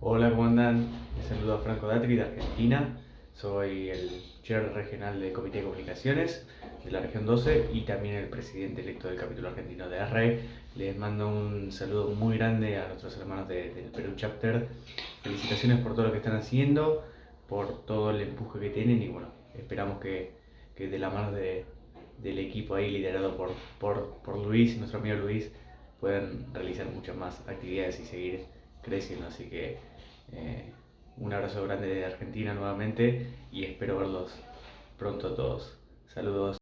Hola, ¿cómo andan? Les saludo a Franco Datri de Argentina. Soy el chair regional del Comité de Comunicaciones de la región 12 y también el presidente electo del capítulo argentino de ARRE. Les mando un saludo muy grande a nuestros hermanos del Perú Chapter. Felicitaciones por todo lo que están haciendo, por todo el empuje que tienen y bueno, esperamos que de la mano del equipo ahí liderado por Luis, nuestro amigo Luis, puedan realizar muchas más actividades y seguir creciendo. Así que eh, un abrazo grande de Argentina nuevamente y espero verlos pronto a todos. Saludos.